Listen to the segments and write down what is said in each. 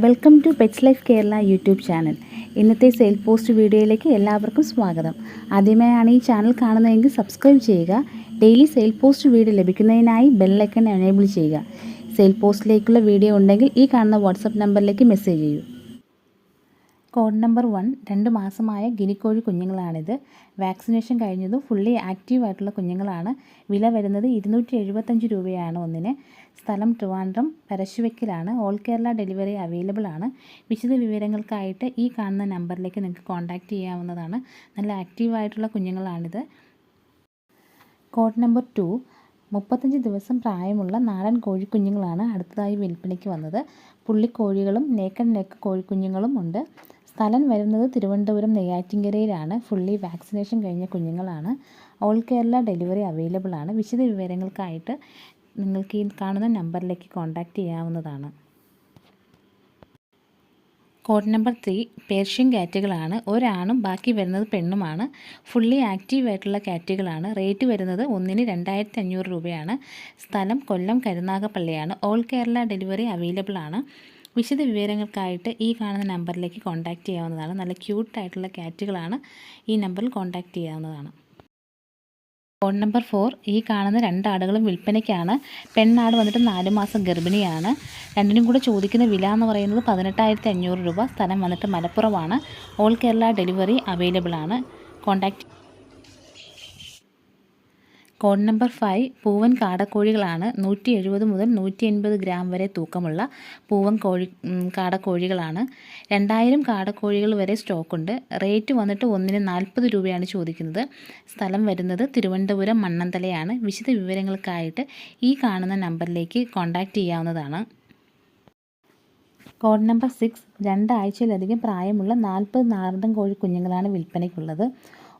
Welcome to pets life Kerala YouTube channel. ഇന്നത്തെ sale post വീഡിയോയിലേക്ക് എല്ലാവർക്കും സ്വാഗതം. ആദ്യമായാണ് ഈ ചാനൽ കാണുന്നതെങ്കിൽ സബ്സ്ക്രൈബ് ചെയ്യുക. ഡെയിലി സെയിൽ പോസ്റ്റ് വീഡിയോ ലഭിക്കുന്നതിനായി ബെൽ ഐക്കൺ എനേബിൾ ചെയ്യുക. സെയിൽ പോസ്റ്റിലേക്കുള്ള വീഡിയോ ഉണ്ടെങ്കിൽ ഈ കാണുന്ന വാട്സപ്പ് നമ്പറിലേക്ക് മെസ്സേജ് ചെയ്യൂ. കോഡ് നമ്പർ 1 2 മാസമായ ഗിനിക്കോഴി കുഞ്ഞുങ്ങളാണിത്. വാക്സിനേഷൻ കഴിഞ്ഞതും ഫുള്ളി ആക്റ്റീവായിട്ടുള്ള കുഞ്ഞുങ്ങളാണ്. വില വരുന്നത് 275 രൂപയാണ് ഒന്നിന്. സ്ഥലം ട്രിവാൻഡ്രം പരശുവെക്കിലാണ്. ഓൾ കേരള ഡെലിവറി അവൈലബിൾ ആണ്. വിശദ വിവരങ്ങൾക്കായിട്ട് ഈ കാണുന്ന നമ്പറിലേക്ക് നിങ്ങൾക്ക് കോൺടാക്റ്റ് ചെയ്യാവുന്നതാണ്. നല്ല ആക്റ്റീവായിട്ടുള്ള കുഞ്ഞുങ്ങളാണിത്. കോഡ് നമ്പർ 2 35 ദിവസം പ്രായമുള്ള നാടൻ കോഴിക്കുഞ്ഞുങ്ങളാണ് അടുത്തതായി വിൽപ്പനയ്ക്ക് വന്നത്. പുള്ളിക്കോഴികളും നേക്കഡ് നെക്ക് കോഴിക്കുഞ്ഞുങ്ങളും ഉണ്ട്. സ്ഥലം വരുന്നത് തിരുവനന്തപുരം നെയ്യാറ്റിൻകരയിലാണ്. ഫുള്ളി വാക്സിനേഷൻ കഴിഞ്ഞ കുഞ്ഞുങ്ങളാണ്. ഓൾ കേരള ഡെലിവറി അവൈലബിൾ ആണ്. വിശദ വിവരങ്ങൾക്കായിട്ട് നിങ്ങൾക്ക് ഈ കാണുന്ന നമ്പറിലേക്ക് കോൺടാക്റ്റ് ചെയ്യാവുന്നതാണ്. കോഡ് നമ്പർ 3 പേർഷ്യൻ കാറ്റുകളാണ്. ഒരാണും ബാക്കി വരുന്നത് പെണ്ണുമാണ്. ഫുള്ളി ആക്റ്റീവായിട്ടുള്ള കാറ്റുകളാണ്. റേറ്റ് വരുന്നത് ഒന്നിന് 2500 രൂപയാണ്. സ്ഥലം കൊല്ലം കരുനാഗപ്പള്ളിയാണ്. ഓൾ കേരള ഡെലിവറി അവൈലബിൾ ആണ്. വിശദ വിവരങ്ങൾക്കായിട്ട് ഈ കാണുന്ന നമ്പറിലേക്ക് കോൺടാക്റ്റ് ചെയ്യാവുന്നതാണ്. നല്ല ക്യൂട്ടായിട്ടുള്ള കാറ്റുകളാണ്. ഈ നമ്പറിൽ കോൺടാക്റ്റ് ചെയ്യാവുന്നതാണ്. കോഡ് നമ്പർ 4 ഈ കാണുന്ന 2 ആടുകളും വിൽപ്പനയ്ക്കാണ്. പെണ്ണാട് വന്നിട്ട് 4 മാസം ഗർഭിണിയാണ്. രണ്ടിനും കൂടെ ചോദിക്കുന്ന വില എന്ന് പറയുന്നത് 18,500 രൂപ. സ്ഥലം വന്നിട്ട് മലപ്പുറമാണ്. ഓൾ കേരള ഡെലിവറി അവൈലബിൾ ആണ്. കോൺടാക്റ്റ്. കോഡ് നമ്പർ 5 പൂവൻ കാടക്കോഴികളാണ്. 170 മുതൽ 180 ഗ്രാം വരെ തൂക്കമുള്ള പൂവൻ കാടക്കോഴികളാണ്. 2000 കാടക്കോഴികൾ വരെ സ്റ്റോക്കുണ്ട്. റേറ്റ് വന്നിട്ട് ഒന്നിന് 40 രൂപയാണ് ചോദിക്കുന്നത്. സ്ഥലം വരുന്നത് തിരുവനന്തപുരം മണ്ണന്തലയാണ്. വിശദ വിവരങ്ങൾക്കായിട്ട് ഈ കാണുന്ന നമ്പറിലേക്ക് കോൺടാക്റ്റ് ചെയ്യാവുന്നതാണ്. കോഡ് നമ്പർ 6 2 ആഴ്ചയിലധികം പ്രായമുള്ള 40 നാടൻ കോഴിക്കുഞ്ഞുങ്ങളാണ് വിൽപ്പനയ്ക്കുള്ളത്.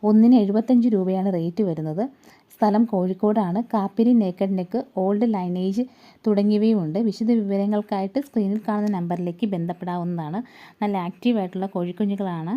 ഒന്നിന് 75 രൂപയാണ് റേറ്റ് വരുന്നത്. സ്ഥലം കോഴിക്കോടാണ്. കാപ്പിരി, നേക്കഡ് നെക്ക്, ഓൾഡ് ലൈനേജ് തുടങ്ങിയവയുമുണ്ട്. വിശദ വിവരങ്ങൾക്കായിട്ട് സ്ക്രീനിൽ കാണുന്ന നമ്പറിലേക്ക് ബന്ധപ്പെടാവുന്നതാണ്. നല്ല ആക്റ്റീവായിട്ടുള്ള കോഴിക്കുഞ്ഞുങ്ങളാണ്.